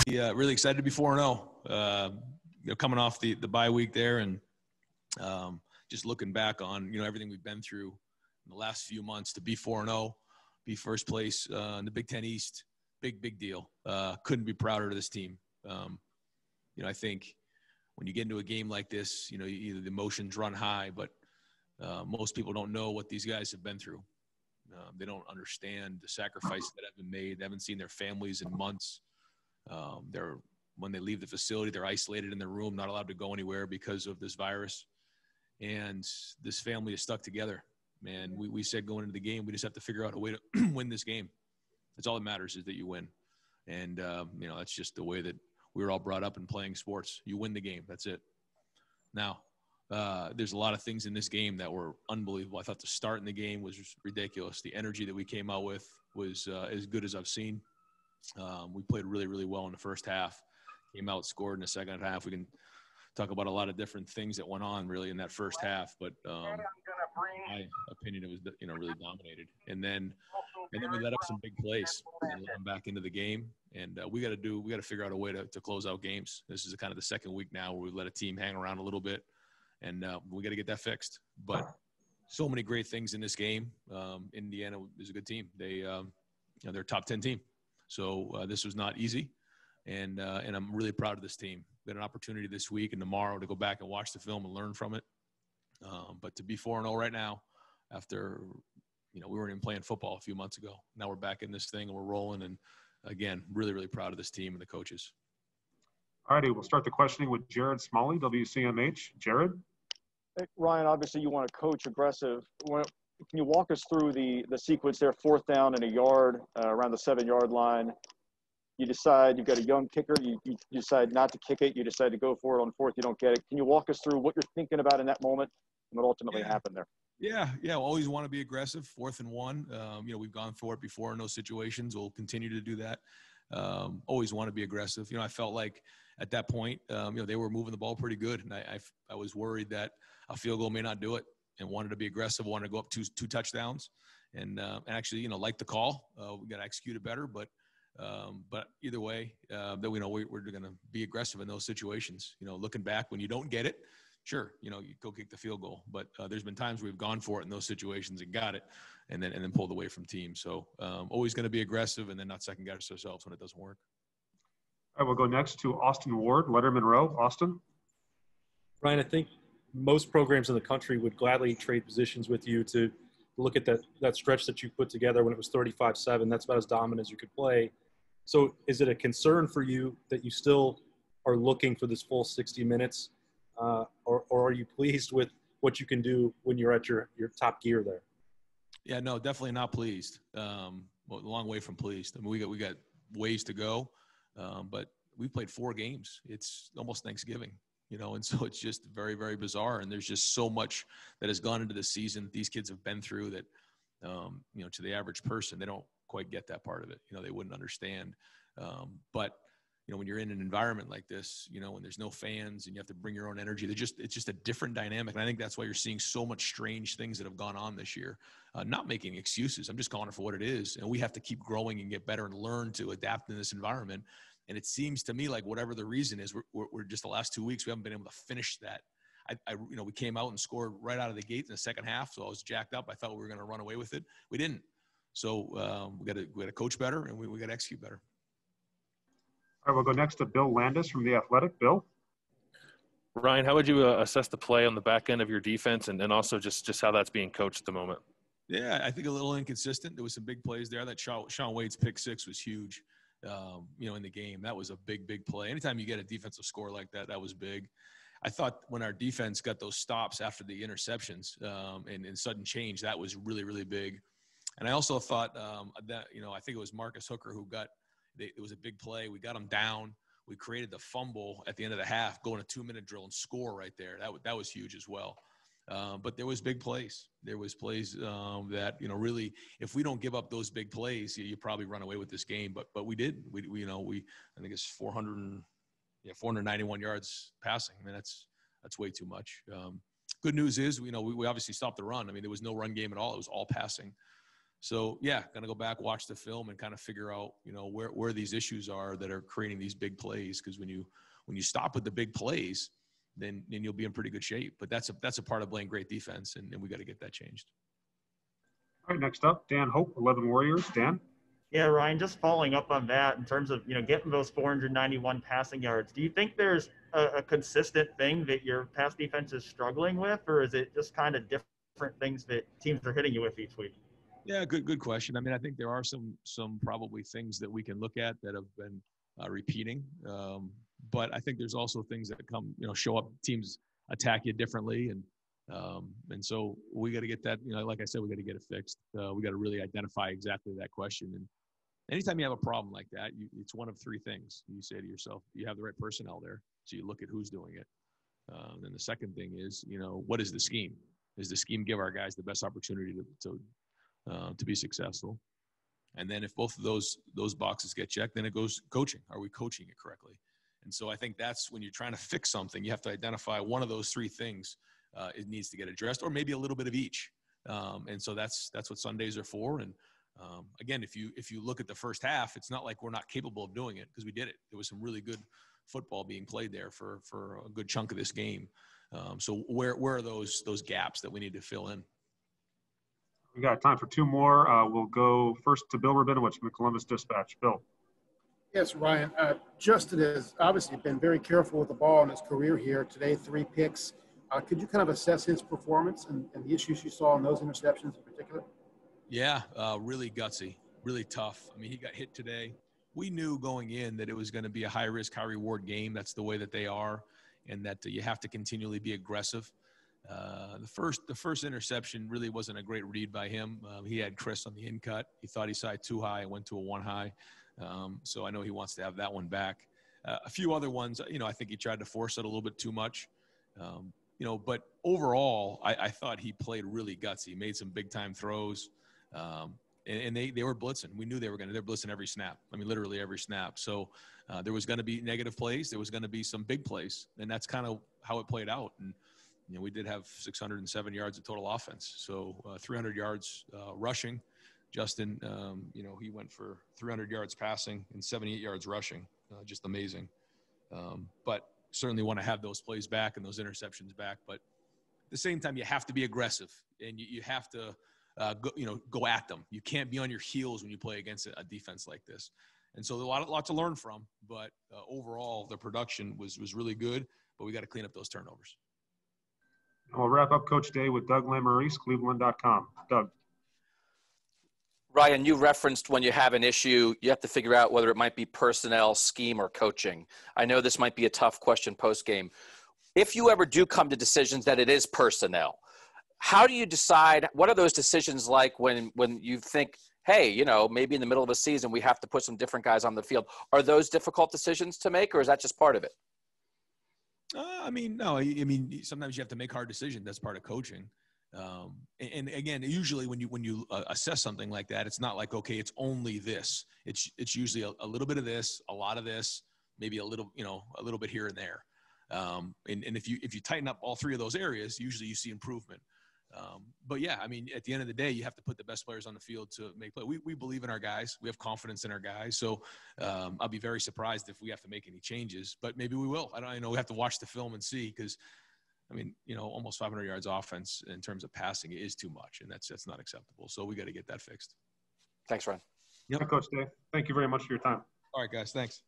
really excited to be 4-0. Coming off the bye week there, and just looking back on everything we've been through in the last few months, to be 4-0, be first place in the Big Ten East, big deal. Couldn't be prouder of this team. I think when you get into a game like this, either the emotions run high, but most people don't know what these guys have been through. They don't understand the sacrifices that have been made. They haven't seen their families in months. When they leave the facility, they're isolated in their room, not allowed to go anywhere because of this virus. And this family is stuck together. Man, we said going into the game, we just have to figure out a way to win this game. That's all that matters, is that you win. And, that's just the way that we were all brought up in playing sports. You win the game. That's it. Now, there's a lot of things in this game that were unbelievable. I thought the start in the game was just ridiculous. The energy that we came out with was as good as I've seen. We played really, really well in the first half. Came out, scored in the second half. We can talk about a lot of different things that went on really in that first half, but in my opinion, it was really dominated. And then we let up some big plays and let them back into the game. And we got to figure out a way to close out games. This is kind of the second week now where we let a team hang around a little bit, and we got to get that fixed. But so many great things in this game. Indiana is a good team. They're a top 10 team. So this was not easy. And I'm really proud of this team. We had an opportunity this week and tomorrow to go back and watch the film and learn from it. But to be 4-0 right now, after we weren't even playing football a few months ago. Now we're back in this thing and we're rolling. And again, really, really proud of this team and the coaches. All righty, we'll start the questioning with Jared Smalley, WCMH. Jared? Hey, Ryan, obviously you want to coach aggressive. Can you walk us through the sequence there, 4th down and a yard around the 7-yard line? You decide you've got a young kicker. You decide not to kick it. You decide to go for it on 4th. You don't get it. Can you walk us through what you're thinking about in that moment and what ultimately happened there? Yeah. Always want to be aggressive. 4th and 1. We've gone for it before in those situations. We'll continue to do that. Always want to be aggressive. I felt like at that point, they were moving the ball pretty good, and I was worried that a field goal may not do it, and wanted to be aggressive. Wanted to go up two touchdowns, and actually, like the call. We got to execute it better, but either way, that we know we're going to be aggressive in those situations. Looking back, when you don't get it, sure, you go kick the field goal. But there's been times we've gone for it in those situations and got it, and then pulled away from teams. So always going to be aggressive, and then not second guess ourselves when it doesn't work. All right, we'll go next to Austin Ward, Letterman Row. Austin? Ryan, I think most programs in the country would gladly trade positions with you to look at that stretch that you put together when it was 35-7. That's about as dominant as you could play. So is it a concern for you that you still are looking for this full 60 minutes, or are you pleased with what you can do when you're at your top gear there? Yeah, no, definitely not pleased. Well, a long way from pleased. I mean, we got ways to go, but we played 4 games. It's almost Thanksgiving, and so it's just very, very bizarre. And there's just so much that has gone into the season these kids have been through that, to the average person, they don't quite get that part of it. They wouldn't understand. But when you're in an environment like this, when there's no fans and you have to bring your own energy, it's just a different dynamic. And I think that's why you're seeing so much strange things that have gone on this year. Not making excuses. I'm just calling it for what it is. And we have to keep growing and get better and learn to adapt in this environment. And it seems to me like whatever the reason is, we're just the last 2 weeks, we haven't been able to finish that. We came out and scored right out of the gate in the second half. So I was jacked up. I thought we were going to run away with it. We didn't. So we got to coach better, and we got to execute better. All right, we'll go next to Bill Landis from The Athletic. Bill? Ryan, how would you assess the play on the back end of your defense, and also just how that's being coached at the moment? Yeah, I think a little inconsistent. There was some big plays there. That Shaun Wade's pick 6 was huge, in the game. That was a big play. Anytime you get a defensive score like that, that was big. I thought when our defense got those stops after the interceptions and sudden change, that was really, really big. And I also thought that, I think it was Marcus Hooker who it was a big play. We got him down. We created the fumble at the end of the half, go in a 2-minute drill and score right there. That was huge as well. But there was big plays. There was plays that, really, if we don't give up those big plays, you probably run away with this game. But we did. I think it's 491 yards passing. I mean, that's way too much. Good news is, we obviously stopped the run. I mean, there was no run game at all. It was all passing. So yeah, going to go back, watch the film, and kind of figure out, you know, where these issues are that are creating these big plays. Because when you stop with the big plays, then you'll be in pretty good shape. But that's a part of playing great defense, and we got to get that changed. All right, next up, Dan Hope, 11 Warriors. Dan? Yeah, Ryan, just following up on that in terms of, getting those 491 passing yards, do you think there's a consistent thing that your pass defense is struggling with, or is it just kind of different things that teams are hitting you with each week? Yeah, good question. I mean, I think there are some probably things that we can look at that have been repeating. But I think there's also things that come, show up, teams attack you differently. And so we got to get that, like I said, we got to get it fixed. We got to really identify exactly that question. And anytime you have a problem like that, it's one of three things. You say to yourself, you have the right personnel there. So you look at who's doing it. Then the second thing is, what is the scheme? Does the scheme give our guys the best opportunity to be successful? And then if both of those boxes get checked, then it goes coaching. Are we coaching it correctly? And so I think that's when you're trying to fix something, you have to identify one of those three things. It needs to get addressed, or maybe a little bit of each. And so that's what Sundays are for. And again, if you look at the first half, it's not like we're not capable of doing it, because we did it. There was some really good football being played there for a good chunk of this game. So where are those gaps that we need to fill in? We got time for two more. We'll go first to Bill Rabinowitz from the Columbus Dispatch. Bill. Yes, Ryan. Justin has obviously been very careful with the ball in his career here. Today, 3 picks. Could you kind of assess his performance and the issues you saw in those interceptions in particular? Yeah, really gutsy, really tough. I mean, he got hit today. We knew going in that it was going to be a high-risk, high-reward game. That's the way that they are, and that you have to continually be aggressive. The first interception really wasn't a great read by him. He had Chris on the in cut. He thought he saw it too high and went to a 1 high. So I know he wants to have that one back. A few other ones, I think he tried to force it a little bit too much. But overall, I thought he played really gutsy. He made some big time throws. And they were blitzing. We knew they're blitzing every snap. I mean, literally every snap. So there was going to be negative plays. There was going to be some big plays, and that's kind of how it played out. And we did have 607 yards of total offense. So 300 yards rushing. Justin, he went for 300 yards passing and 78 yards rushing. Just amazing. But certainly want to have those plays back and those interceptions back. But at the same time, you have to be aggressive, and you have to go at them. You can't be on your heels when you play against a defense like this. And so a lot to learn from. But overall, the production was really good. But we got to clean up those turnovers. And we'll wrap up Coach Day with Doug Lamarice, Cleveland.com. Doug. Ryan, you referenced when you have an issue, you have to figure out whether it might be personnel, scheme, or coaching. I know this might be a tough question post-game. If you ever do come to decisions that it is personnel, how do you decide? What are those decisions like when you think, hey, maybe in the middle of a season we have to put some different guys on the field? Are those difficult decisions to make, or is that just part of it? No. I mean, sometimes you have to make hard decisions. That's part of coaching. And again, usually when you assess something like that, it's not like, okay, it's only this. It's usually a little bit of this, a lot of this, maybe a little bit here and there. And if you tighten up all three of those areas, usually you see improvement. But yeah, I mean, at the end of the day, you have to put the best players on the field to make play. We believe in our guys. We have confidence in our guys. So I'll be very surprised if we have to make any changes, but maybe we will. I don't know. We have to watch the film and see, because I mean, almost 500 yards offense in terms of passing is too much, and that's not acceptable. So we got to get that fixed. Thanks, Ryan. Yep. Coach Day, thank you very much for your time. All right, guys. Thanks.